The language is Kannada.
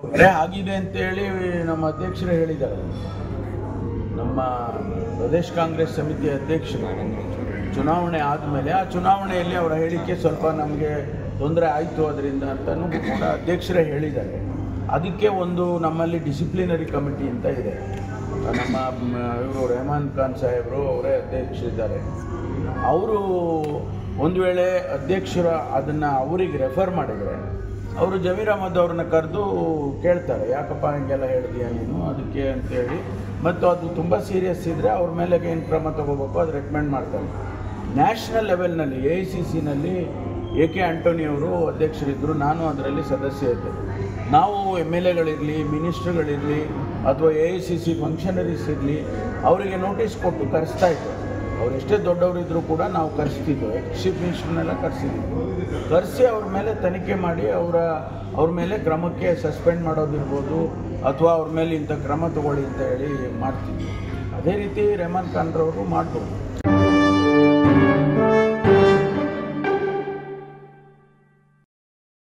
ಹೊರೆ ಆಗಿದೆ ಅಂತೇಳಿ ನಮ್ಮ ಅಧ್ಯಕ್ಷರು ಹೇಳಿದ್ದಾರೆ. ನಮ್ಮ ಪ್ರದೇಶ ಕಾಂಗ್ರೆಸ್ ಸಮಿತಿ ಅಧ್ಯಕ್ಷರು ಚುನಾವಣೆ ಆದಮೇಲೆ ಆ ಚುನಾವಣೆಯಲ್ಲಿ ಅವರ ಹೇಳಿಕೆ ಸ್ವಲ್ಪ ನಮಗೆ ತೊಂದರೆ ಆಯಿತು ಅದರಿಂದ ಅಂತಲೂ ಕೂಡ ಅಧ್ಯಕ್ಷರೇ ಹೇಳಿದ್ದಾರೆ. ಅದಕ್ಕೆ ಒಂದು ನಮ್ಮಲ್ಲಿ ಡಿಸಿಪ್ಲಿನರಿ ಕಮಿಟಿ ಅಂತ ಇದೆ. ನಮ್ಮ ಇವರು ರೆಹಮಾನ್ ಖಾನ್ ಸಾಹೇಬರು ಅವರೇ ಅಧ್ಯಕ್ಷರಿದ್ದಾರೆ. ಅವರು ಒಂದು ವೇಳೆ ಅಧ್ಯಕ್ಷರ ಅದನ್ನು ಅವರಿಗೆ ರೆಫರ್ ಮಾಡಿದರೆ ಅವರು ಜಮೀರ್ ಅಹಮದ್ ಅವ್ರನ್ನ ಕರೆದು ಕೇಳ್ತಾರೆ, ಯಾಕಪ್ಪ ಹಿಂಗೆಲ್ಲ ಹೇಳಿದೀಯ ನೀನು ಅದಕ್ಕೆ ಅಂತೇಳಿ. ಮತ್ತು ಅದು ತುಂಬ ಸೀರಿಯಸ್ ಇದ್ದರೆ ಅವ್ರ ಮೇಲೆ ಏನು ಕ್ರಮ ತೊಗೋಬೇಕು ಅದು ರೆಕಮೆಂಡ್ ಮಾಡ್ತಾರೆ. ನ್ಯಾಷನಲ್ ಲೆವೆಲ್ನಲ್ಲಿ AICCನಲ್ಲಿ AK ಆಂಟೋನಿ ಅವರು ಅಧ್ಯಕ್ಷರಿದ್ದರು, ನಾನು ಅದರಲ್ಲಿ ಸದಸ್ಯ ಇದ್ದೆ. ನಾವು MLAಗಳಿರಲಿ, ಮಿನಿಸ್ಟ್ರುಗಳಿರಲಿ ಅಥವಾ AICC ಫಂಕ್ಷನರೀಸ್ ಇರಲಿ ಅವರಿಗೆ ನೋಟಿಸ್ ಕೊಟ್ಟು ಕರೆಸ್ತಾ ಇದ್ದರು. ಅವ್ರು ಎಷ್ಟೇ ದೊಡ್ಡವರಿದ್ದರೂ ಕೂಡ ನಾವು ಕರೆಸ್ತಿದ್ವು. ಚೀಫ್ ಮಿನಿಸ್ಟರ್ನೆಲ್ಲ ಕರೆಸಿ ಅವ್ರ ಮೇಲೆ ತನಿಖೆ ಮಾಡಿ ಅವ್ರ ಮೇಲೆ ಕ್ರಮಕ್ಕೆ ಸಸ್ಪೆಂಡ್ ಮಾಡೋದಿರ್ಬೋದು ಅಥವಾ ಅವ್ರ ಮೇಲೆ ಇಂಥ ಕ್ರಮ ತಗೊಳ್ಳಿ ಅಂತ ಹೇಳಿ ಮಾಡ್ತಿದ್ವಿ. ಅದೇ ರೀತಿ ರೆಹಮಾನ್ ಖಾನ್ರವರು ಮಾಡ್ಬೋದು.